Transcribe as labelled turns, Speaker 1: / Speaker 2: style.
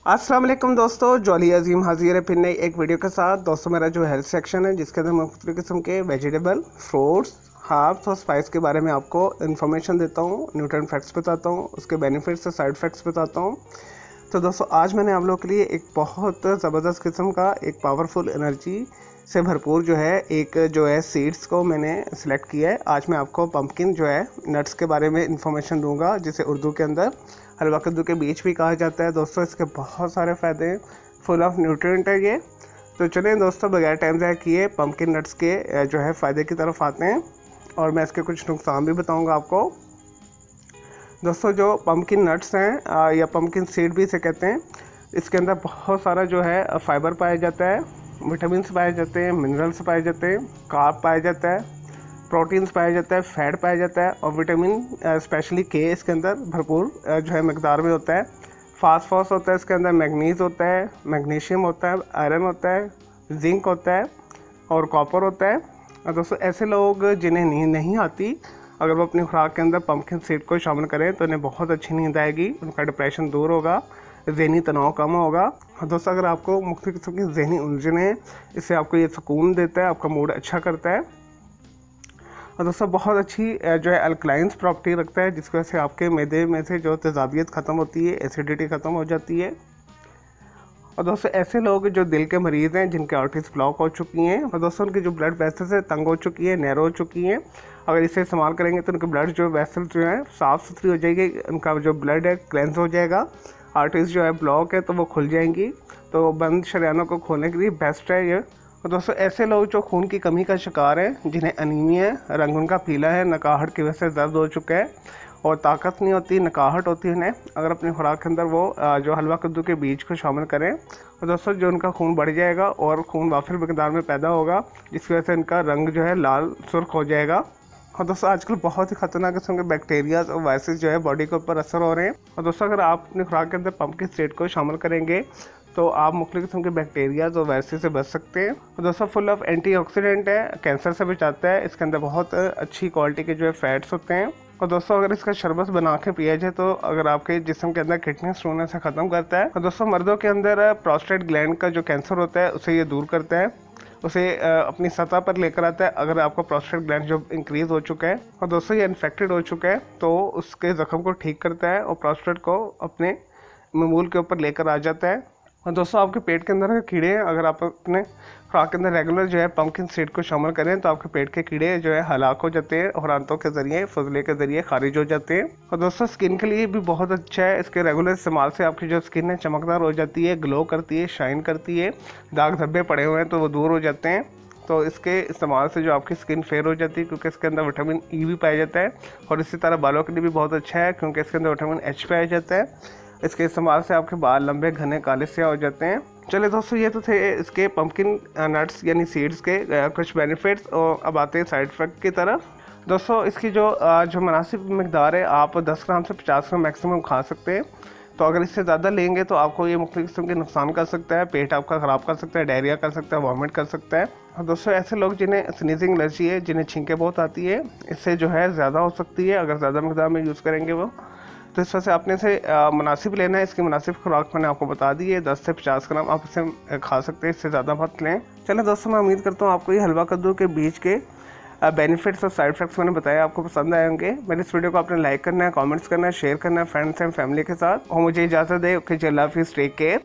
Speaker 1: अस्सलाम वालेकुम दोस्तों, जॉली अजीम हाजिर है फिर नई एक वीडियो के साथ। दोस्तों मेरा जो हेल्थ सेक्शन है जिसके अंदर मैं मुख्तलिफ किस्म के वेजिटेबल, फ्रूट्स, हर्ब्स और स्पाइस के बारे में आपको इन्फॉर्मेशन देता हूँ, न्यूट्रिएंट फैक्ट्स बताता हूँ, उसके बेनिफिट्स और साइड इफ़ेक्ट्स बताता हूँ। तो दोस्तों आज मैंने आप लोगों के लिए एक बहुत ज़बरदस्त किस्म का एक पावरफुल एनर्जी से भरपूर जो है एक जो है सीड्स को मैंने सिलेक्ट किया है। आज मैं आपको पंपकिन जो है नट्स के बारे में इंफॉर्मेशन दूंगा, जिसे उर्दू के अंदर हलवा कद्दू के बीज भी कहा जाता है। दोस्तों इसके बहुत सारे फ़ायदे हैं, फुल ऑफ न्यूट्रिएंट है ये। तो चलिए दोस्तों बगैर टाइम ज़ाया किए पंपकिन नट्स के जो है फ़ायदे की तरफ आते हैं और मैं इसके कुछ नुकसान भी बताऊँगा आपको। दोस्तों जो पंपकिन नट्स हैं या पंपकिन सीड भी इसे कहते हैं, इसके अंदर बहुत सारा जो है फाइबर पाया जाता है, विटामिन्स पाए जाते हैं, मिनरल्स पाए जाते हैं, कार्ब पाया जाता है, प्रोटीन्स पाया जाता है, फैट पाया जाता है और विटामिन स्पेशली के इसके अंदर भरपूर जो है मकदार में होता है। फास्फोरस होता है इसके अंदर, मैग्नीज होता है, मैग्नीशियम होता है, आयरन होता है, जिंक होता है और कॉपर होता है। और दोस्तों ऐसे लोग जिन्हें नींद नहीं आती, अगर वो अपनी खुराक के अंदर पंपकिन सीड को शामिल करें तो उन्हें बहुत अच्छी नींद आएगी, उनका डिप्रेशन दूर होगा, ज़हनी तनाव कम होगा। और दोस्तों अगर आपको मुख्तलिफ किस्म की ज़हनी उलझन है, इससे आपको ये सुकून देता है, आपका मूड अच्छा करता है। और दोस्तों बहुत अच्छी जो है अल्कलाइंस प्रॉपर्टी रखता है, जिसकी वजह से आपके मैदे में से जो तेज़ाबियत ख़त्म होती है, एसिडिटी ख़त्म हो जाती है। और दोस्तों ऐसे लोग जो दिल के मरीज़ हैं, जिनके आर्टरीज ब्लॉक हो चुकी हैं और दोस्तों उनकी जो ब्लड वेसल्स है तंग हो चुकी है, नैरो हो चुकी हैं, अगर इसे इस्तेमाल करेंगे तो उनके ब्लड जो वेसल्स जो है साफ़ सुथरी हो जाएगी, उनका जो ब्लड है क्लेंस हो जाएगा, आर्टरीज जो है ब्लॉक है तो वो खुल जाएंगी। तो बंद शरियानों को खोलने के लिए बेस्ट है ये। और दोस्तों ऐसे लोग जो खून की कमी का शिकार हैं, जिन्हें अनीमिया है, रंग उनका पीला है, नकाहट की वजह से दर्द हो चुका है और ताकत नहीं होती, नकाहट होती है उन्हें, अगर अपनी खुराक के अंदर वो जो हलवा कद्दू के बीज को शामिल करें तो दोस्तों जो उनका खून बढ़ जाएगा और खून वाफिर मकदार में पैदा होगा, जिसकी वजह से उनका रंग जो है लाल सुर्ख हो जाएगा। और दोस्तों आजकल बहुत ही खतरनाक किस्म के बैक्टीरियाज और वायरसेस जो है बॉडी के ऊपर असर हो रहे हैं। और दोस्तों अगर आप अपनी खुराक के अंदर पंपकिन सीड को शामिल करेंगे तो आप मुख्तलिफ किस्म के बैक्टीरियाज और वायरसेस से बच सकते हैं। और दोस्तों फुल ऑफ एंटीऑक्सीडेंट है, कैंसर से बचाता है, इसके अंदर बहुत अच्छी क्वालिटी के जो है फैट्स होते हैं। और दोस्तों अगर इसका शरबत बना के पिया जाए तो अगर आपके जिस्म के अंदर किडनी स्टोन है, से ख़त्म करता है। और दोस्तों मर्दों के अंदर प्रोस्टेट ग्लैंड का जो कैंसर होता है उसे ये दूर करता है, उसे अपनी सतह पर लेकर आता है। अगर आपका प्रोस्टेट ग्लैंड जो इंक्रीज हो चुका है और दोस्तों ये इन्फेक्टेड हो चुका है तो उसके ज़ख्म को ठीक करता है और प्रोस्टेट को अपने ममूल के ऊपर लेकर आ जाता है। और दोस्तों आपके पेट के अंदर कीड़े हैं, अगर आप अपने खुराक के अंदर रेगुलर जो है पंपकिन सीड को शामिल करें तो आपके पेट के कीड़े जो है हलाक हो जाते हैं और आंतों के ज़रिए, फजले के ज़रिए खारिज हो जाते हैं। और दोस्तों स्किन के लिए भी बहुत अच्छा है, इसके रेगुलर इस्तेमाल से आपकी जो स्किन है चमकदार हो जाती है, ग्लो करती है, शाइन करती है, दाग धब्बे पड़े हुए हैं तो वो दूर हो जाते हैं। तो इसके इस्तेमाल से जो आपकी स्किन फेयर हो जाती है, क्योंकि इसके अंदर विटामिन ई भी पाया जाता है। और इसी तरह बालों के लिए भी बहुत अच्छा है, क्योंकि इसके अंदर विटामिन एच पाया जाता है। इसके इस्तेमाल से आपके बाल लंबे घने काले से हो जाते हैं। चलिए दोस्तों ये तो थे इसके पंपकिन नट्स यानी सीड्स के कुछ बेनिफिट्स। और अब आते हैं साइड इफ़ेक्ट की तरफ। दोस्तों इसकी जो मुनासिब मकदार है, आप 10 ग्राम से 50 ग्राम मैक्सिमम खा सकते हैं। तो अगर इससे ज़्यादा लेंगे तो आपको ये मुख्तलिफ किस्म के नुकसान कर सकता है, पेट आपका ख़राब कर सकता है, डायरिया कर सकता है, वॉमिट कर सकता है। और दोस्तों ऐसे लोग जिन्हें स्नीजिंग एलर्जी है, जिन्हें छींकें बहुत आती है, इससे जो है ज़्यादा हो सकती है अगर ज़्यादा मकदार में यूज़ करेंगे वो। तो इस वजह से आपने इसे मुनासिब लेना है। इसकी मुनासिब खुराक मैंने आपको बता दी है, 10 से 50 ग्राम आप इसे खा सकते हैं, इससे ज़्यादा मत लें। चलें दोस्तों मैं उम्मीद करता हूँ आपको ये हलवा कद्दू के बीज के बेनिफिट्स और साइड इफेक्ट्स मैंने बताया आपको पसंद आए होंगे। मेरे इस वीडियो को आपने लाइक करना है, कमेंट्स करना है, शेयर करना है फ्रेंड्स एंड फैमिली के साथ। और मुझे इजाज़त दे। ओके, अल्लाह हाफिज़, टेक केयर।